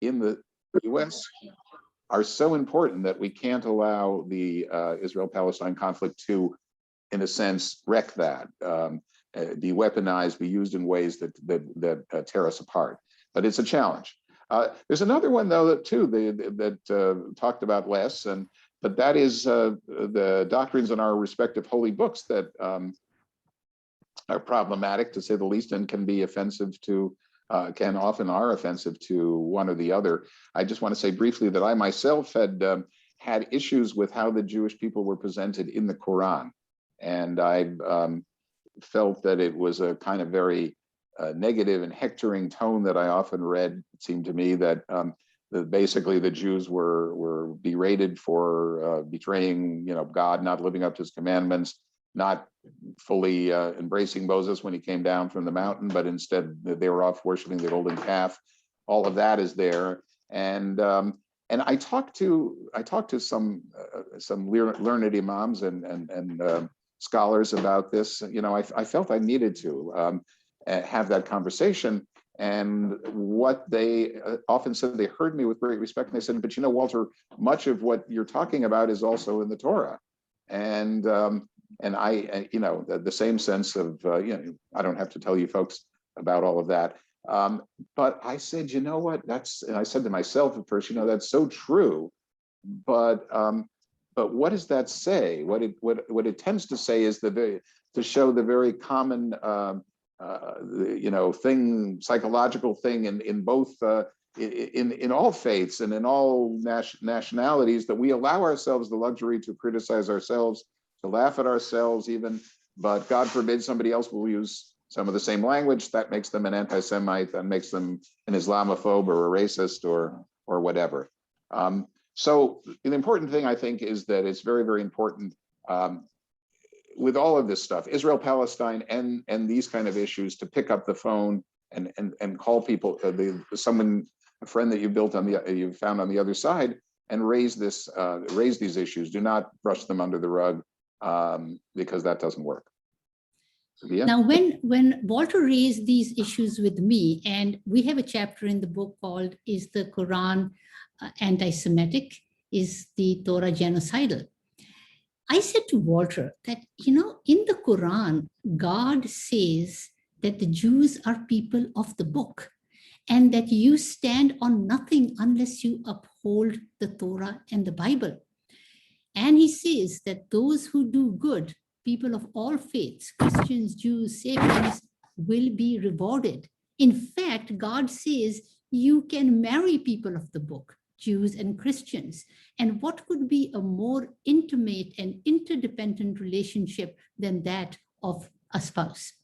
in the US are so important that we can't allow the Israel-Palestine conflict to, in a sense, wreck that, be weaponized, be used in ways that tear us apart. But it's a challenge. There's another one, though, that talked about less, but that is the doctrines in our respective holy books that are problematic, to say the least, and can be offensive to, often are offensive to one or the other. I just want to say briefly that I myself had issues with how the Jewish people were presented in the Quran. And I felt that it was a kind of very negative and hectoring tone that I often read. It seemed to me that basically the Jews were berated for betraying, God, not living up to his commandments, not fully embracing Moses when he came down from the mountain, but instead they were off worshiping the golden calf. All of that is there, and I talked to some learned imams and scholars about this. I felt I needed to have that conversation. And what they often said, they heard me with great respect, and they said, "But Walter, much of what you're talking about is also in the Torah." And I, the same sense of, I don't have to tell you folks about all of that. But I said, you know what? And I said to myself at first, that's so true. But what does that say? What it tends to say is to show the very common, psychological thing in both, in all faiths and in all nationalities, that we allow ourselves the luxury to criticize ourselves, to laugh at ourselves even, but God forbid somebody else will use some of the same language. That makes them an anti-Semite, that makes them an Islamophobe or a racist or whatever. So the important thing, I think, is that it's very, very important with all of this stuff, Israel, Palestine, and these kind of issues, to pick up the phone and call people, a friend that you found on the other side, and raise these issues. Do not brush them under the rug, because that doesn't work. Sabeeha? Now, when Walter raised these issues with me, and we have a chapter in the book called "Is the Quran Anti-Semitic? Is the Torah Genocidal?" I said to Walter that, in the Quran, God says that the Jews are people of the book, and that you stand on nothing unless you uphold the Torah and the Bible. And he says that those who do good, people of all faiths, Christians, Jews, Sabians, will be rewarded. In fact, God says you can marry people of the book, Jews and Christians. And what could be a more intimate and interdependent relationship than that of a spouse?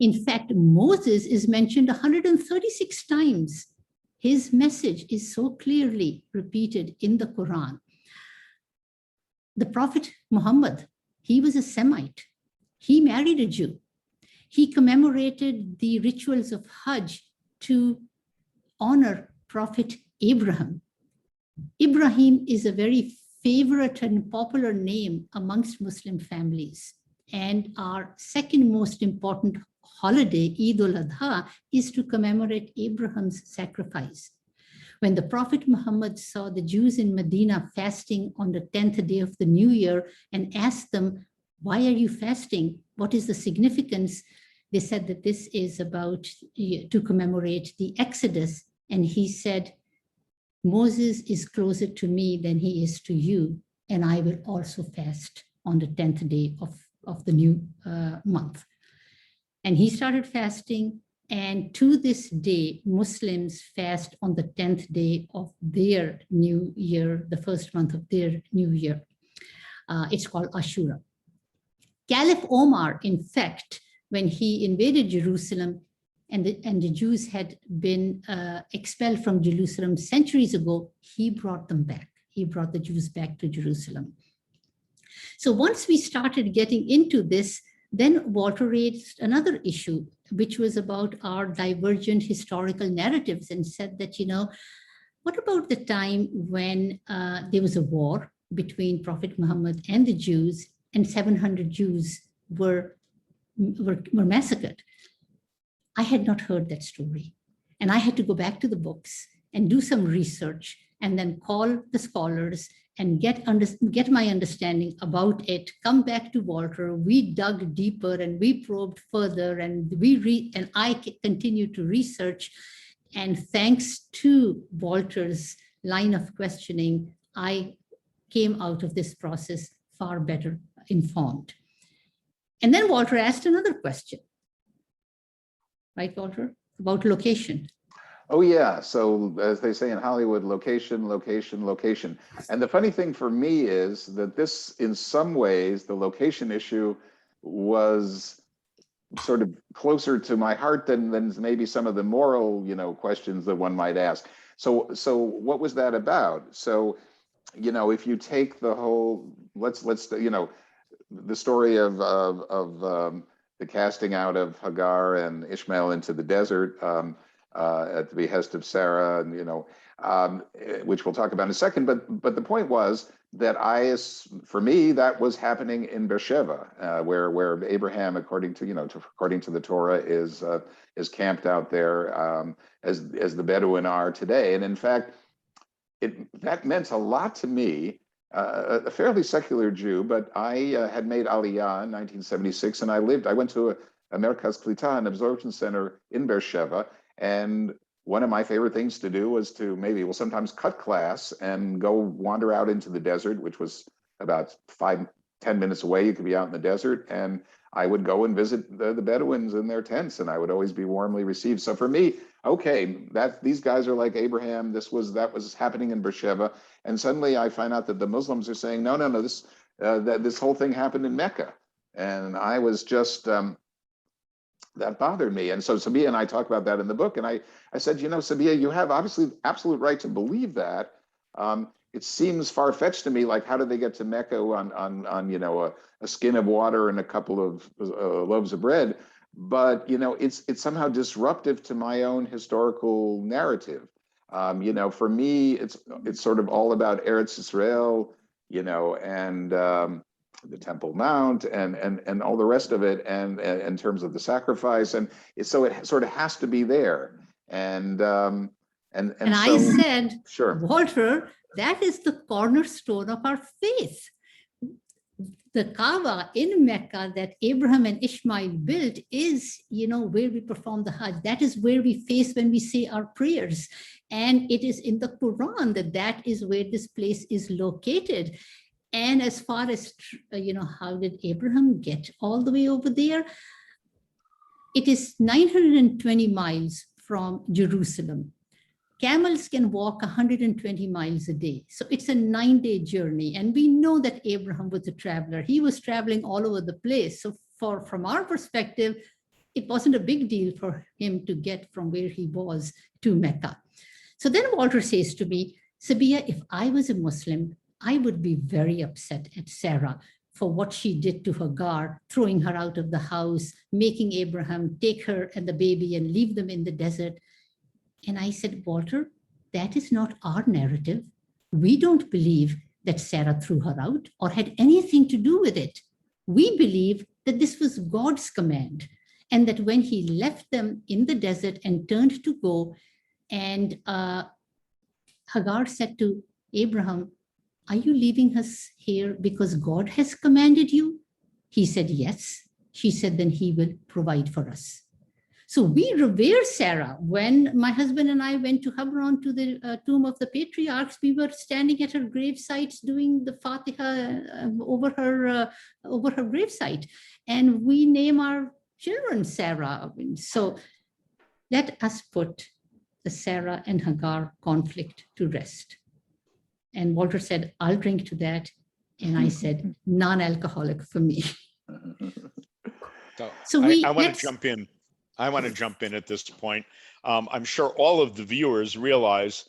In fact, Moses is mentioned 136 times. His message is so clearly repeated in the Quran. The Prophet Muhammad, he was a Semite. He married a Jew. He commemorated the rituals of Hajj to honor Prophet Abraham. Ibrahim is a very favorite and popular name amongst Muslim families. And our second most important holiday, Eid al-Adha, is to commemorate Abraham's sacrifice. When the Prophet Muhammad saw the Jews in Medina fasting on the 10th day of the new year and asked them, "Why are you fasting? What is the significance?" They said that this is about to commemorate the Exodus. And he said, "Moses is closer to me than he is to you, and I will also fast on the 10th day of the new month." And he started fasting. And to this day, Muslims fast on the 10th day of their new year, the first month of their new year. It's called Ashura. Caliph Omar, in fact, when he invaded Jerusalem and the Jews had been expelled from Jerusalem centuries ago, he brought them back. He brought the Jews back to Jerusalem. So once we started getting into this, then Walter raised another issue, which was about our divergent historical narratives, and said that, what about the time when there was a war between Prophet Muhammad and the Jews, and 700 Jews were massacred? I had not heard that story. And I had to go back to the books and do some research and then call the scholars and get my understanding about it, come back to Walter. We dug deeper and we probed further, and I continued to research. And thanks to Walter's line of questioning, I came out of this process far better informed. And then Walter asked another question, right, Walter, about location. Oh yeah, so as they say in Hollywood, location, location, location. And the funny thing for me is that this, in some ways, the location issue was sort of closer to my heart than maybe some of the moral, questions that one might ask. So what was that about? So, if you take the whole, let's the story of the casting out of Hagar and Ishmael into the desert, at the behest of Sarah, and which we'll talk about in a second. But the point was that for me, that was happening in Beersheba, where Abraham, according to the Torah, is camped out there, as the Bedouin are today. And in fact, that meant a lot to me. A fairly secular Jew, but I had made Aliyah in 1976, and I went to a Merkaz Klita, an absorption center in Beersheba. And one of my favorite things to do was to sometimes cut class and go wander out into the desert, which was about 5-10 minutes away. You could be out in the desert, and I would go and visit the Bedouins in their tents, and I would always be warmly received. So for me, okay, these guys are like Abraham. That was happening in Beersheba, and suddenly I find out that the Muslims are saying, no, this whole thing happened in Mecca, and I was just. That bothered me. And so Sabeeha and I talk about that in the book. And I said, Sabeeha, you have obviously absolute right to believe that. It seems far-fetched to me, like how did they get to Mecca on a skin of water and a couple of loaves of bread? But, it's somehow disruptive to my own historical narrative. For me, it's sort of all about Eretz Israel, and the Temple Mount and all the rest of it, and in terms of the sacrifice, and so it sort of has to be there. And so, I said, sure, Walter, that is the cornerstone of our faith. The Kaaba in Mecca that Abraham and Ishmael built is, where we perform the Hajj. That is where we face when we say our prayers. And it is in the Quran that is where this place is located. And as far as, how did Abraham get all the way over there? It is 920 miles from Jerusalem. Camels can walk 120 miles a day. So it's a 9-day journey. And we know that Abraham was a traveler. He was traveling all over the place. So from our perspective, it wasn't a big deal for him to get from where he was to Mecca. So then Walter says to me, Sabeeha, if I was a Muslim, I would be very upset at Sarah for what she did to Hagar, throwing her out of the house, making Abraham take her and the baby and leave them in the desert. And I said, Walter, that is not our narrative. We don't believe that Sarah threw her out or had anything to do with it. We believe that this was God's command, and that when he left them in the desert and turned to go, and Hagar said to Abraham, are you leaving us here because God has commanded you? He said, yes. She said, then he will provide for us. So we revere Sarah. When my husband and I went to Hebron to the tomb of the patriarchs, we were standing at her gravesite doing the Fatiha over her gravesite. And we name our children Sarah. So let us put the Sarah and Hagar conflict to rest. And Walter said, I'll drink to that. And I said, non-alcoholic for me. So I want to jump in. I want to jump in at this point. I'm sure all of the viewers realize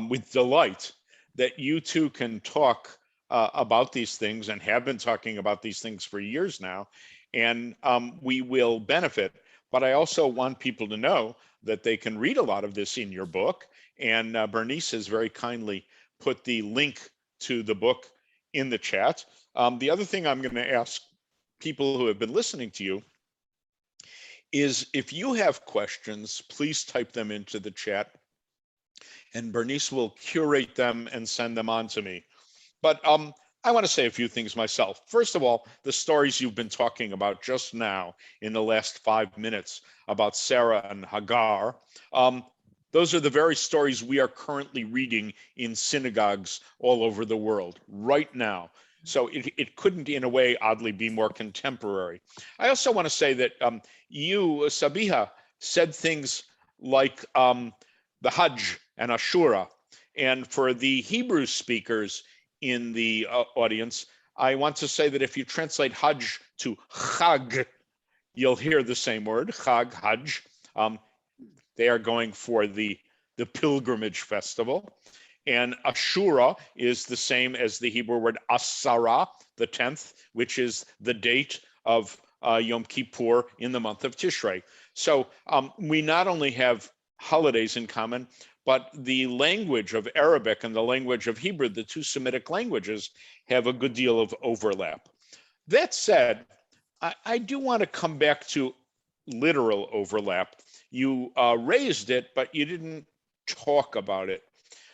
with delight that you two can talk about these things and have been talking about these things for years now, and we will benefit. But I also want people to know that they can read a lot of this in your book, and Bernice has very kindly put the link to the book in the chat. The other thing I'm going to ask people who have been listening to you is if you have questions, please type them into the chat and Bernice will curate them and send them on to me. But I want to say a few things myself. First of all, the stories you've been talking about just now in the last 5 minutes about Sarah and Hagar, those are the very stories we are currently reading in synagogues all over the world right now. So it couldn't, in a way, oddly be more contemporary. I also want to say that you, Sabeeha, said things like the Hajj and Ashura. And for the Hebrew speakers in the audience, I want to say that if you translate Hajj to Chag, you'll hear the same word, Chag, Hajj. They are going for the pilgrimage festival. And Ashura is the same as the Hebrew word Asara, the 10th, which is the date of Yom Kippur in the month of Tishrei. So we not only have holidays in common, but the language of Arabic and the language of Hebrew, the two Semitic languages, have a good deal of overlap. That said, I do want to come back to literal overlap. You raised it, but you didn't talk about it,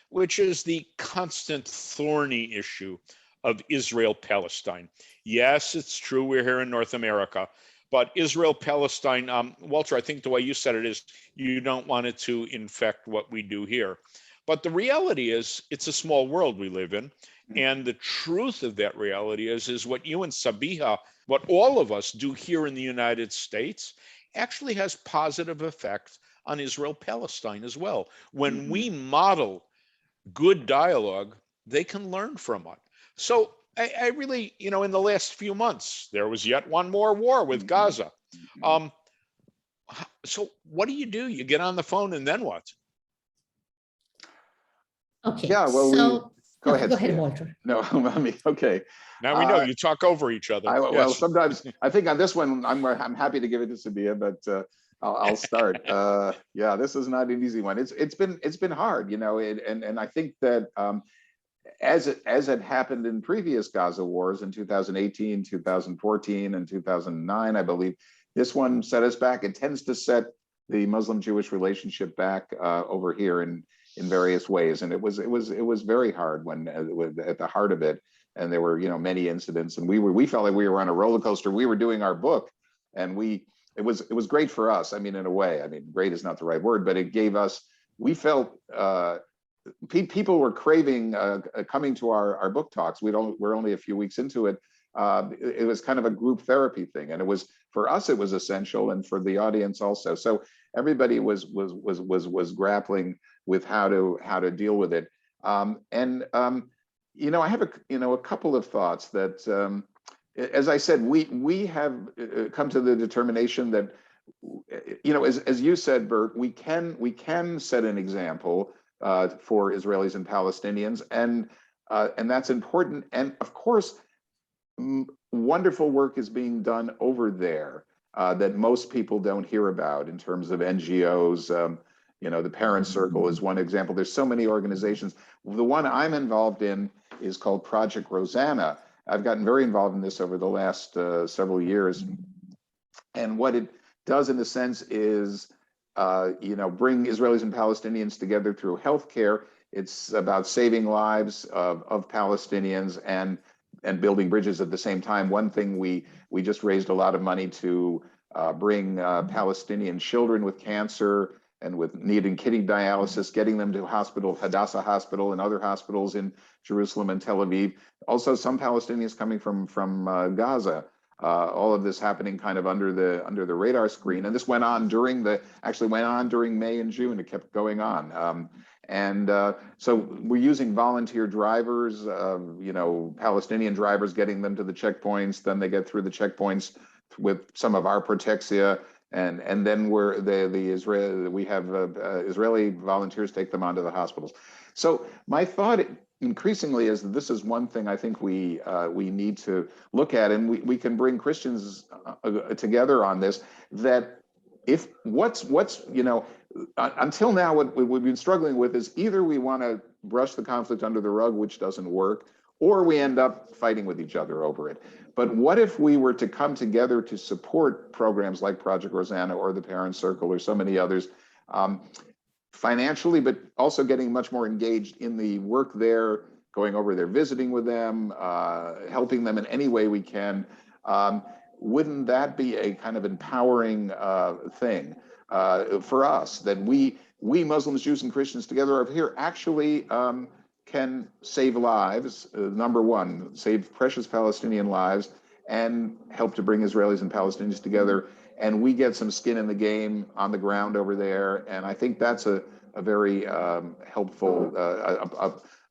which is the constant thorny issue of Israel-Palestine. Yes, it's true we're here in North America, but Israel-Palestine, Walter, I think the way you said it is you don't want it to infect what we do here. But the reality is it's a small world we live in. And the truth of that reality is what you and Sabeeha, what all of us do here in the United States, actually has positive effects on Israel-Palestine as well. When we model good dialogue, they can learn from it. So I really, in the last few months, there was yet one more war with Gaza. So what do? You get on the phone and then what? Okay. Yeah, well, so go ahead. Go ahead, Yeah. Walter. No, I mean, okay. Now we know you talk over each other. Well, sometimes I think on this one, I'm happy to give it to Sabeeha, but I'll start. Yeah, this is not an easy one. It's been hard, and I think that as it happened in previous Gaza wars in 2018, 2014, and 2009, I believe this one set us back. It tends to set the Muslim-Jewish relationship back over here in various ways, and it was very hard when at the heart of it. And there were, many incidents, and we felt like we were on a roller coaster. We were doing our book, and it was great for us. I mean, in a way, great is not the right word, but it gave us. We felt people were craving coming to our book talks. We're only a few weeks into it. It was kind of a group therapy thing, and it was for us. It was essential, and for the audience also. So everybody was grappling with how to deal with it, I have a couple of thoughts that, as I said, we have come to the determination that, as you said, Bert, we can set an example for Israelis and Palestinians, and that's important. And of course, wonderful work is being done over there that most people don't hear about in terms of NGOs. The Parent Circle is one example. There's so many organizations. The one I'm involved in is called Project Rosanna. I've gotten very involved in this over the last several years. And what it does in a sense is, bring Israelis and Palestinians together through healthcare. It's about saving lives of Palestinians and building bridges at the same time. One thing we just raised a lot of money to bring Palestinian children with cancer and with needing kidney dialysis, getting them to Hadassah Hospital and other hospitals in Jerusalem and Tel Aviv. Also, some Palestinians coming from Gaza. All of this happening kind of under the radar screen, and this went on during May and June. It kept going on, so we're using volunteer drivers, Palestinian drivers, getting them to the checkpoints. Then they get through the checkpoints with some of our protexia. And then we have Israeli volunteers take them onto the hospitals. So my thought increasingly is that this is one thing I think we need to look at, and we can bring Christians together on this. That if until now what we've been struggling with is either we want to brush the conflict under the rug, which doesn't work, or we end up fighting with each other over it. But what if we were to come together to support programs like Project Rosanna or the Parent Circle or so many others, financially, but also getting much more engaged in the work there, going over there, visiting with them, helping them in any way we can. Wouldn't that be a kind of empowering thing for us, that we Muslims, Jews, and Christians together over here actually can save lives, number one, save precious Palestinian lives, and help to bring Israelis and Palestinians together. And we get some skin in the game on the ground over there. And I think that's a very helpful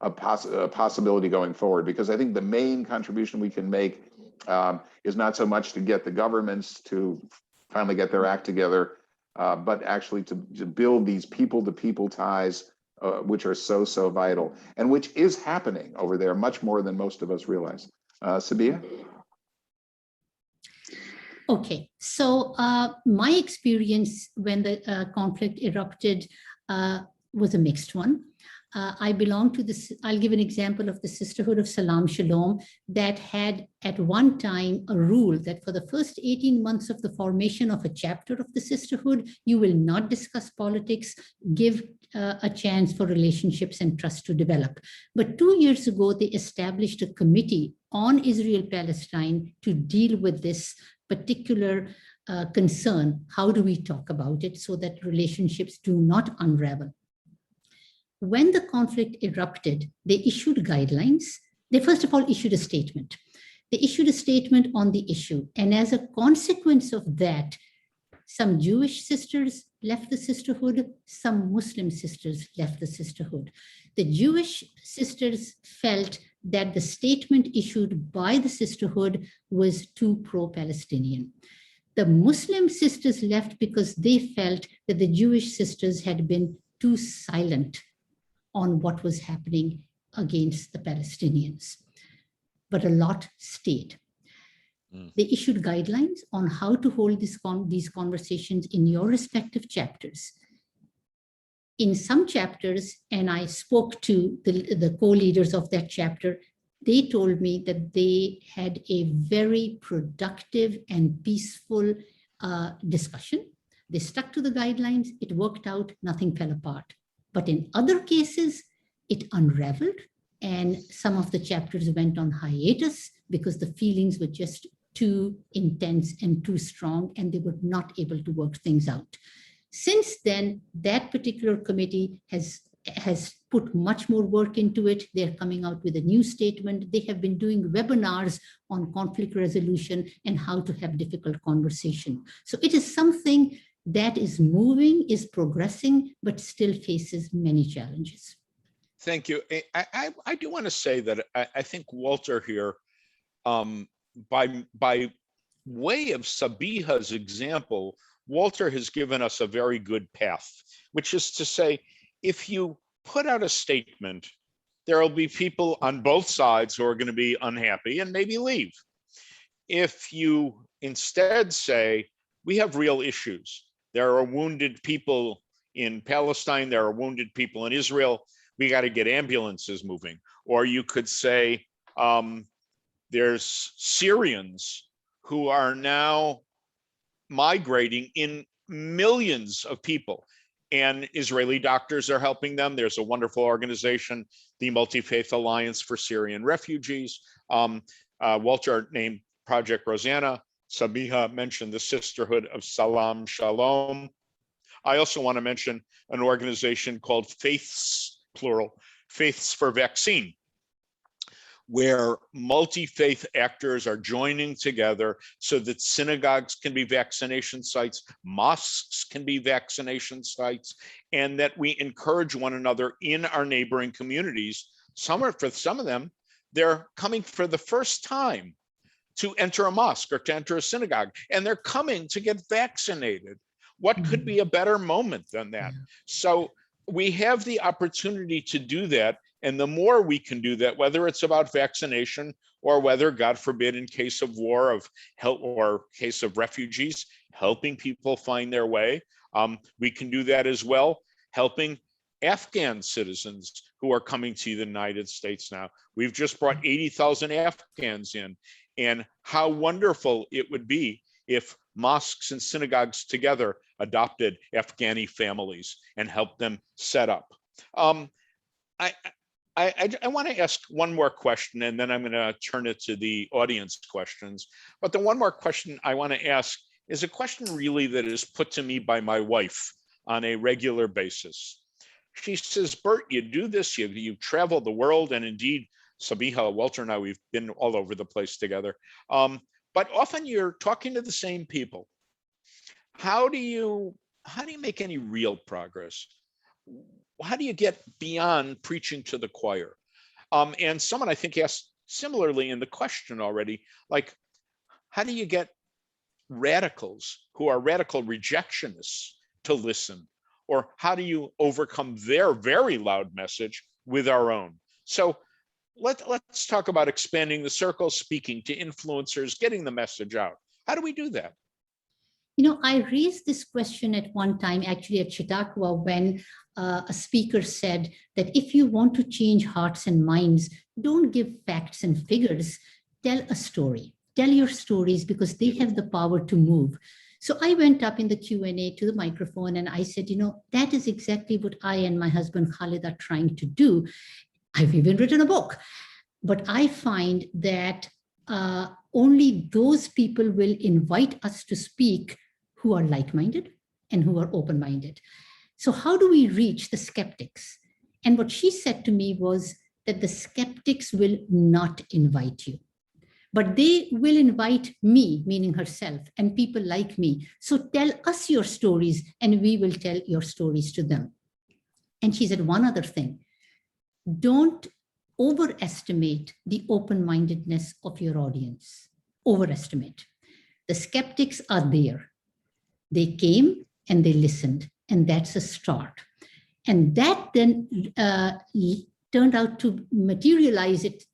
possibility going forward, because I think the main contribution we can make is not so much to get the governments to finally get their act together, but actually to build these people-to-people ties, which are so vital, and which is happening over there much more than most of us realize. Sabeeha? Okay, so my experience when the conflict erupted was a mixed one. I belong to this, I'll give an example of the Sisterhood of Salam Shalom that had at one time a rule that for the first 18 months of the formation of a chapter of the Sisterhood, you will not discuss politics, give a chance for relationships and trust to develop. But 2 years ago, they established a committee on Israel-Palestine to deal with this particular concern. How do we talk about it so that relationships do not unravel? When the conflict erupted, they issued guidelines. They first of all issued a statement. They issued a statement on the issue. And as a consequence of that, some Jewish sisters left the sisterhood, some Muslim sisters left the sisterhood. The Jewish sisters felt that the statement issued by the sisterhood was too pro-Palestinian. The Muslim sisters left because they felt that the Jewish sisters had been too silent on what was happening against the Palestinians. But a lot stayed. They issued guidelines on how to hold these conversations in your respective chapters. In some chapters, and I spoke to the co-leaders of that chapter, they told me that they had a very productive and peaceful discussion. They stuck to the guidelines, it worked out, nothing fell apart. But in other cases, it unraveled, and some of the chapters went on hiatus because the feelings were just too intense and too strong, and they were not able to work things out. Since then, that particular committee has put much more work into it. They're coming out with a new statement. They have been doing webinars on conflict resolution and how to have difficult conversation. So it is something that is moving, is progressing, but still faces many challenges. Thank you. I do want to say that I think Walter here, by way of Sabeeha's example, Walter has given us a very good path, which is to say, if you put out a statement, there will be people on both sides who are going to be unhappy and maybe leave. If you instead say, we have real issues, there are wounded people in Palestine, there are wounded people in Israel, we got to get ambulances moving. Or you could say, there's Syrians who are now migrating in millions of people, and Israeli doctors are helping them. There's a wonderful organization, the Multi-Faith Alliance for Syrian Refugees. Walter named Project Rosanna. Sabeeha mentioned the Sisterhood of Salam Shalom. I also want to mention an organization called Faiths, plural, Faiths for Vaccine, where multi-faith actors are joining together so that synagogues can be vaccination sites, mosques can be vaccination sites, and that we encourage one another in our neighboring communities. For some of them, they're coming for the first time to enter a mosque or to enter a synagogue, and they're coming to get vaccinated. What could be a better moment than that? So we have the opportunity to do that. And the more we can do that, whether it's about vaccination or whether, God forbid, in case of war, of help or case of refugees, helping people find their way, we can do that as well, helping Afghan citizens who are coming to the United States now. We've just brought 80,000 Afghans in, and how wonderful it would be if mosques and synagogues together adopted Afghani families and helped them set up. I want to ask one more question, and then I'm going to turn it to the audience questions. But the one more question I want to ask is a question really that is put to me by my wife on a regular basis. She says, Bert, you do this, you travel the world, and indeed, Sabeeha, Walter, and I, we've been all over the place together. But often you're talking to the same people. How do you make any real progress? How do you get beyond preaching to the choir? And someone I think asked similarly in the question already, like, how do you get radicals who are radical rejectionists to listen? Or how do you overcome their very loud message with our own? So let's talk about expanding the circle, speaking to influencers, getting the message out. How do we do that? You know, I raised this question at one time, actually at Chautauqua, when a speaker said that if you want to change hearts and minds, don't give facts and figures, tell a story. Tell your stories, because they have the power to move. So I went up in the Q&A to the microphone and I said, you know, that is exactly what I and my husband Khalid are trying to do. I've even written a book, but I find that only those people will invite us to speak who are like-minded and who are open-minded. So how do we reach the skeptics? And what she said to me was that the skeptics will not invite you, but they will invite me, meaning herself, and people like me. So tell us your stories and we will tell your stories to them. And she said one other thing, don't overestimate the open-mindedness of your audience. Overestimate. The skeptics are there. They came and they listened, and that's a start. And that then turned out to materialize it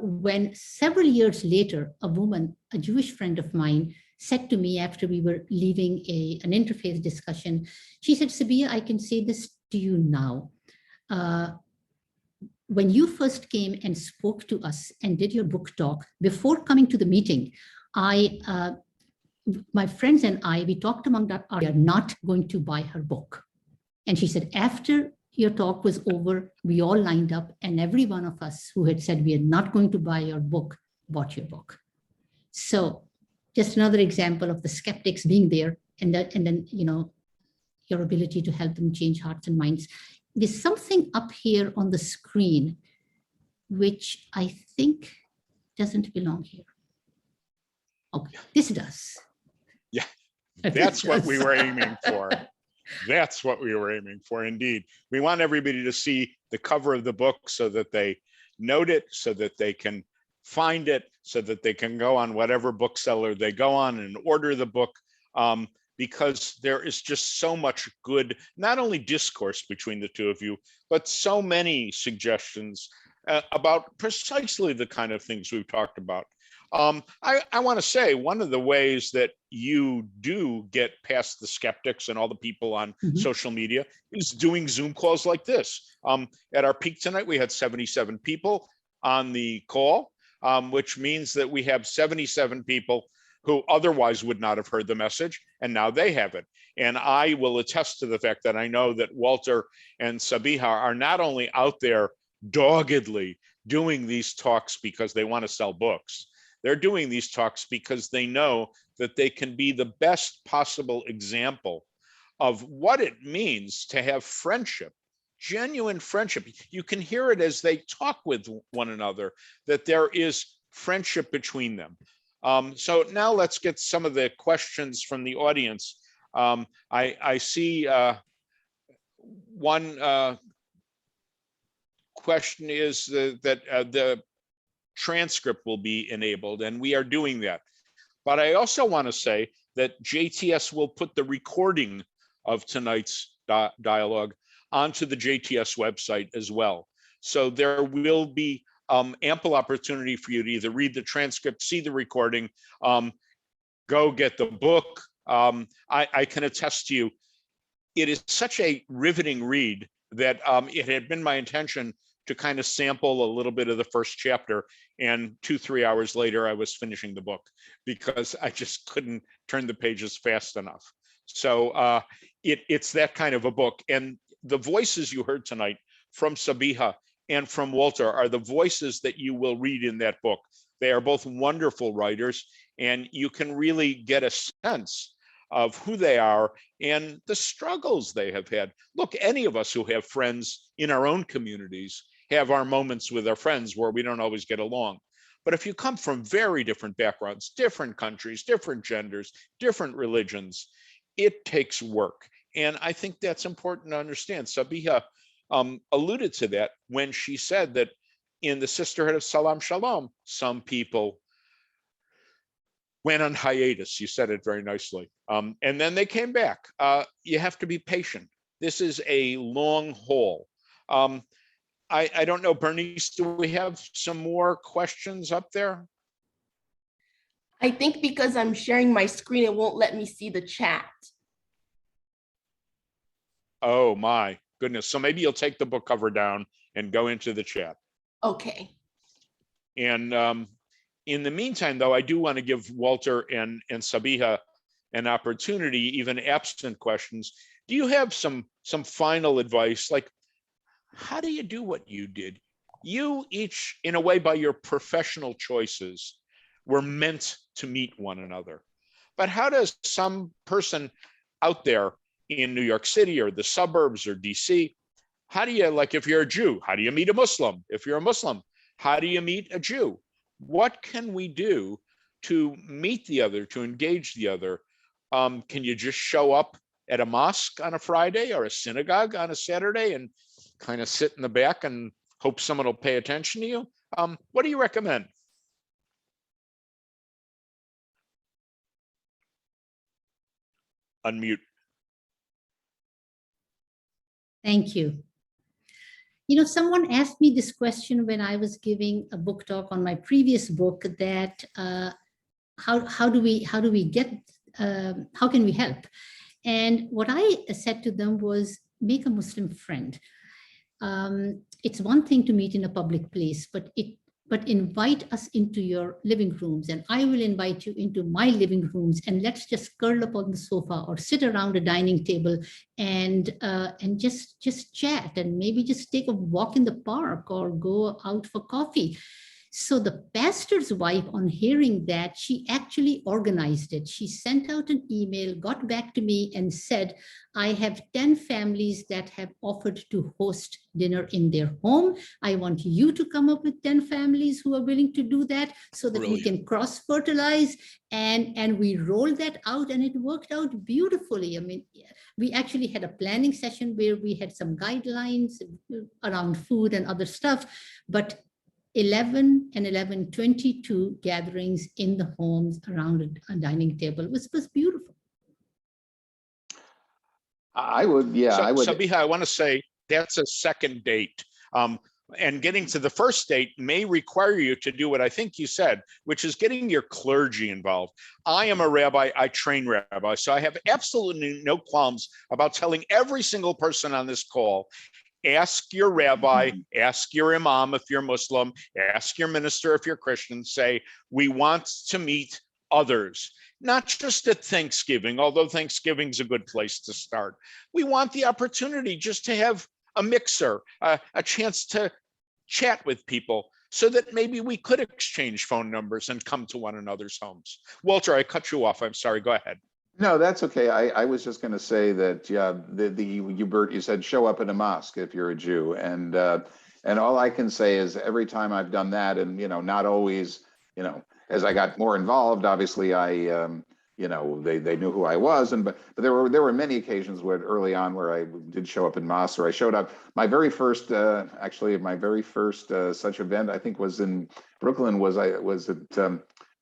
when several years later, a woman, a Jewish friend of mine, said to me after we were leaving an interfaith discussion, she said, Sabeeha, I can say this to you now. When you first came and spoke to us and did your book talk, before coming to the meeting, my friends and I, we talked among that, we are not going to buy her book. And she said, after your talk was over, we all lined up and every one of us who had said we are not going to buy your book, bought your book. So just another example of the skeptics being there, and then, you know, your ability to help them change hearts and minds. There's something up here on the screen, which I think doesn't belong here. Okay, this does. Yeah, that's what we were aiming for. That's what we were aiming for, indeed. We want everybody to see the cover of the book so that they note it, so that they can find it, so that they can go on whatever bookseller they go on and order the book, because there is just so much good, not only discourse between the two of you, but so many suggestions about precisely the kind of things we've talked about. I want to say one of the ways that you do get past the skeptics and all the people on social media is doing Zoom calls like this. At our peak tonight, we had 77 people on the call, which means that we have 77 people who otherwise would not have heard the message, and now they have it. And I will attest to the fact that I know that Walter and Sabeeha are not only out there doggedly doing these talks because they want to sell books. They're doing these talks because they know that they can be the best possible example of what it means to have friendship, genuine friendship. You can hear it as they talk with one another, that there is friendship between them. So now let's get some of the questions from the audience. I see one question is that the transcript will be enabled, and we are doing that. But I also want to say that JTS will put the recording of tonight's dialogue onto the JTS website as well. So there will be ample opportunity for you to either read the transcript, see the recording, go get the book. I can attest to you, it is such a riveting read that it had been my intention to kind of sample a little bit of the first chapter, and 2-3 hours later, I was finishing the book because I just couldn't turn the pages fast enough. So it's that kind of a book. And the voices you heard tonight from Sabeeha and from Walter are the voices that you will read in that book. They are both wonderful writers, and you can really get a sense of who they are and the struggles they have had. Look, any of us who have friends in our own communities have our moments with our friends where we don't always get along. But if you come from very different backgrounds, different countries, different genders, different religions, it takes work. And I think that's important to understand. Sabeeha alluded to that when she said that in the Sisterhood of Salam Shalom, some people went on hiatus. You said it very nicely. And then they came back. You have to be patient. This is a long haul. I don't know, Bernice, do we have some more questions up there? I think because I'm sharing my screen, it won't let me see the chat. Oh my goodness. So maybe you'll take the book cover down and go into the chat. Okay. And in the meantime, though, I do want to give Walter and Sabeeha an opportunity, even absent questions. Do you have some final advice? Like, how do you do what you did? You each, in a way, by your professional choices, were meant to meet one another. But how does some person out there in New York City or the suburbs or DC, how do you, like, if you're a Jew, how do you meet a Muslim? If you're a Muslim, how do you meet a Jew? What can we do to meet the other, to engage the other? Can you just show up at a mosque on a Friday or a synagogue on a Saturday and kind of sit in the back and hope someone will pay attention to you? What do you recommend? Unmute. Thank you. You know, someone asked me this question when I was giving a book talk on my previous book, that how can we help? And what I said to them was, make a Muslim friend. It's one thing to meet in a public place, but invite us into your living rooms, and I will invite you into my living rooms, and let's just curl up on the sofa or sit around a dining table and just chat, and maybe just take a walk in the park or go out for coffee. So the pastor's wife, on hearing that, she actually organized it. She sent out an email, got back to me and said, I have 10 families that have offered to host dinner in their home. I want you to come up with 10 families who are willing to do that, so that we can cross-fertilize. And we rolled that out, and it worked out beautifully. I mean, we actually had a planning session where we had some guidelines around food and other stuff, but 11 and 11, 22 gatherings in the homes around a dining table was beautiful. I would. Sabeeha, I want to say that's a second date. And getting to the first date may require you to do what I think you said, which is getting your clergy involved. I am a rabbi, I train rabbis, so I have absolutely no qualms about telling every single person on this call, ask your rabbi, ask your imam if you're Muslim, ask your minister if you're Christian, say, we want to meet others, not just at Thanksgiving, although Thanksgiving's a good place to start. We want the opportunity just to have a mixer, a chance to chat with people, so that maybe we could exchange phone numbers and come to one another's homes. Walter, I cut you off. I'm sorry. Go ahead. No, that's okay. I was just going to say that, yeah, Bert, you said show up in a mosque if you're a Jew, and all I can say is every time I've done that, and not always, as I got more involved, obviously they knew who I was, but there were many occasions where early on where I did show up in mosques, or I showed up. My very first such event, I think, was in Brooklyn.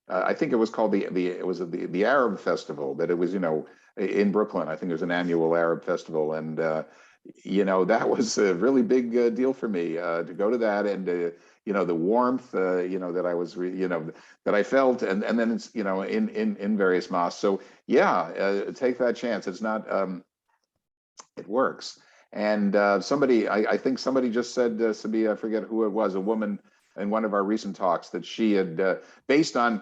I think it was called the Arab Festival. That it was in Brooklyn. I think it was an annual Arab festival, and that was a really big deal for me to go to that, and the warmth that I was that I felt, and then it's in various mosques. So yeah, take that chance. It's not it works. And somebody, I think somebody just said, Sabeeha, I forget who it was, a woman in one of our recent talks, that she had, based on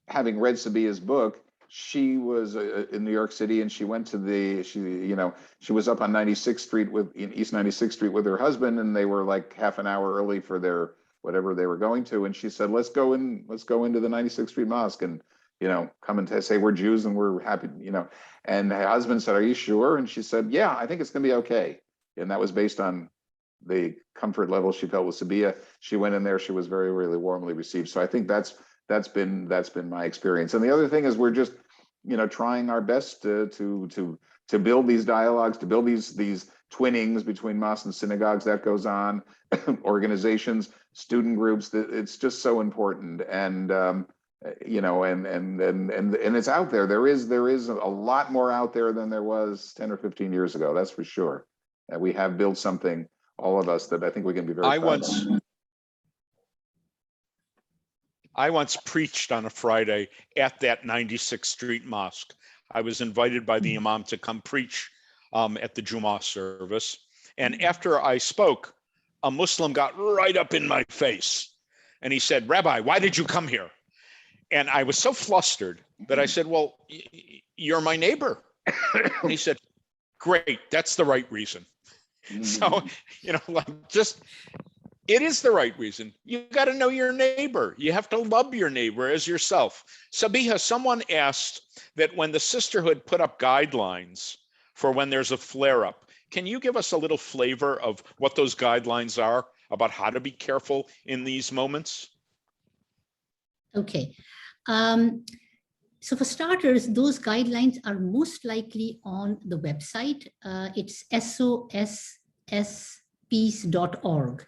having read Sabeeha's book, She was in New York City, and she went to she was up on 96th Street East 96th Street with her husband, and they were like half an hour early for their whatever they were going to. And she said, let's go into the 96th Street Mosque and, come and say we're Jews and we're happy, And her husband said, are you sure? And she said, yeah, I think it's gonna be okay. And that was based on the comfort level she felt with Sabeeha. She went in there, she was very, really warmly received. So I think that's been my experience. And the other thing is we're just, trying our best to build these dialogues, to build these twinnings between mosques and synagogues. That goes on. Organizations, student groups. It's just so important. And and it's out there. There is a lot more out there than there was 10 or 15 years ago. That's for sure. And we have built something, all of us, that I think we can be very proud of. I once preached on a Friday at that 96th Street Mosque. I was invited by the Imam to come preach at the Jummah service. And after I spoke, a Muslim got right up in my face. And he said, Rabbi, why did you come here? And I was so flustered that I said, well, you're my neighbor. And he said, great, that's the right reason. So, it is the right reason. You got to know your neighbor. You have to love your neighbor as yourself. Sabeeha, someone asked that when the sisterhood put up guidelines for when there's a flare-up, can you give us a little flavor of what those guidelines are about how to be careful in these moments? Okay. So for starters, those guidelines are most likely on the website. It's sosspeace.org.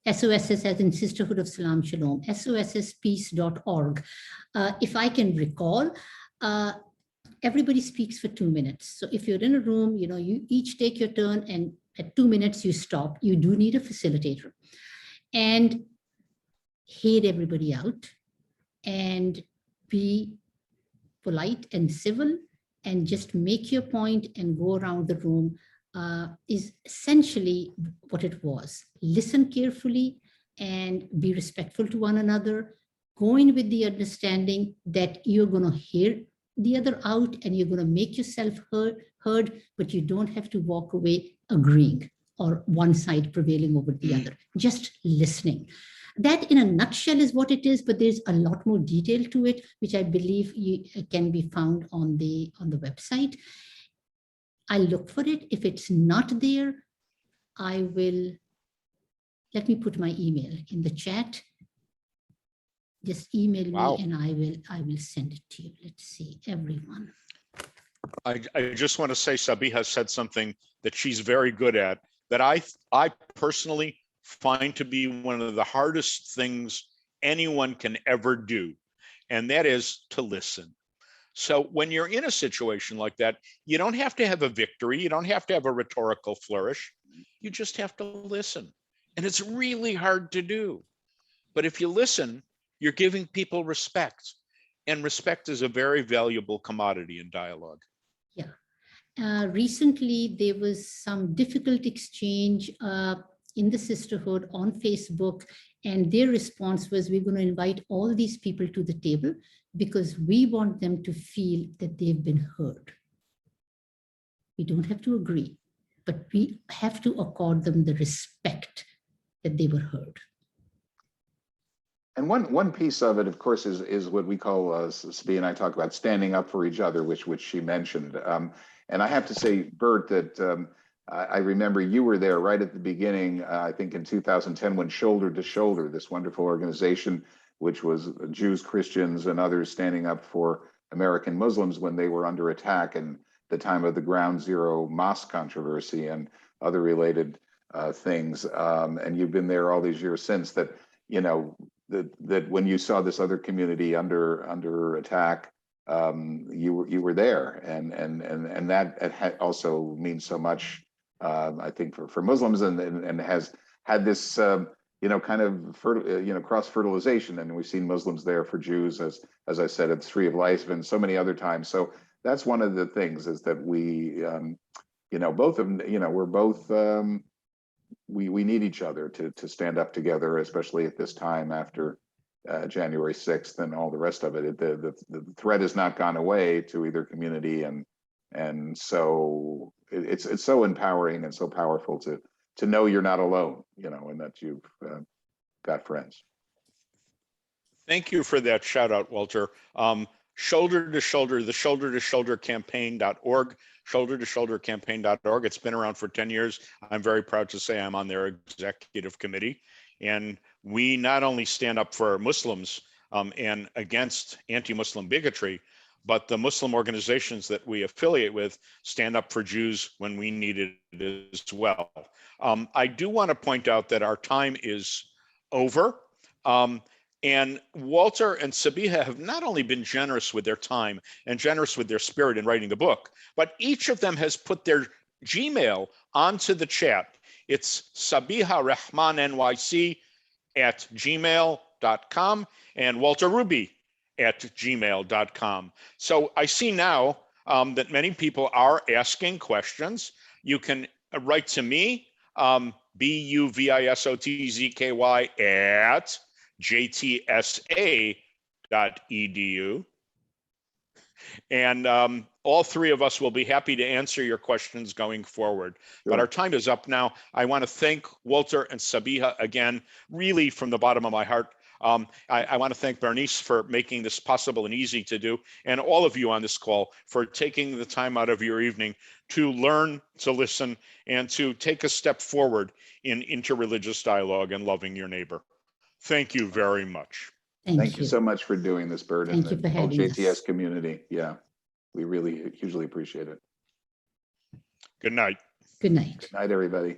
SOSS as in Sisterhood of Salam Shalom, sosspeace.org. If I can recall, everybody speaks for 2 minutes. So if you're in a room, you each take your turn, and at 2 minutes you stop. You do need a facilitator. And hear everybody out and be polite and civil and just make your point and go around the room. Is essentially what it was. Listen carefully and be respectful to one another. Go in with the understanding that you're going to hear the other out and you're going to make yourself heard, but you don't have to walk away agreeing or one side prevailing over the other. Just listening. That in a nutshell is what it is, but there's a lot more detail to it, which I believe can be found on the website. I'll look for it. If it's not there, let me put my email in the chat. Just email me and I will send it to you. Let's see, everyone. I just want to say Sabeeha said something that she's very good at, that I personally find to be one of the hardest things anyone can ever do, and that is to listen. So when you're in a situation like that, you don't have to have a victory. You don't have to have a rhetorical flourish. You just have to listen. And it's really hard to do. But if you listen, you're giving people respect. And respect is a very valuable commodity in dialogue. Yeah. Recently, there was some difficult exchange in the sisterhood on Facebook. And their response was, we're going to invite all these people to the table because we want them to feel that they've been heard. We don't have to agree, but we have to accord them the respect that they were heard. And one piece of it, of course, is what we call, Sabeeha and I talk about standing up for each other, which she mentioned. And I have to say, Bert, that I remember you were there right at the beginning, I think in 2010, when Shoulder to Shoulder, this wonderful organization, which was Jews, Christians, and others standing up for American Muslims when they were under attack, and the time of the Ground Zero mosque controversy and other related things. And you've been there all these years since. That that when you saw this other community under attack, you were there, and that also means so much, I think, for Muslims, and has had this kind of cross fertilization, and we've seen Muslims there for Jews, as I said, at the Tree of Life and so many other times. So that's one of the things, is that we both of them, we're both we need each other to stand up together, especially at this time after January 6th and all the rest of it. The threat has not gone away to either community, and so it's so empowering and so powerful to know you're not alone, you know, and that you've got friends. Thank you for that shout out, Walter. Shoulder to Shoulder, the Shoulder to Shoulder campaign.org, shoulder to shoulder campaign.org. It's been around for 10 years. I'm very proud to say I'm on their executive committee. And we not only stand up for Muslims and against anti-Muslim bigotry, but the Muslim organizations that we affiliate with stand up for Jews when we need it as well. I do want to point out that our time is over. And Walter and Sabeeha have not only been generous with their time and generous with their spirit in writing the book, but each of them has put their Gmail onto the chat. It's Sabeeha Rehman NYC at gmail.com and Walter Ruby at gmail.com. So I see now that many people are asking questions. You can write to me, BUVISOTZKY at jtsa.edu. And all three of us will be happy to answer your questions going forward. Sure. But our time is up now. I want to thank Walter and Sabeeha again, really from the bottom of my heart. I want to thank Bernice for making this possible and easy to do, and all of you on this call for taking the time out of your evening to learn, to listen, and to take a step forward in interreligious dialogue and loving your neighbor. Thank you very much. Thank you so much for doing this, Bert, and Thank you for the whole having JTS us. community. Yeah, we really hugely appreciate it. Good night. Good night. Good night, everybody.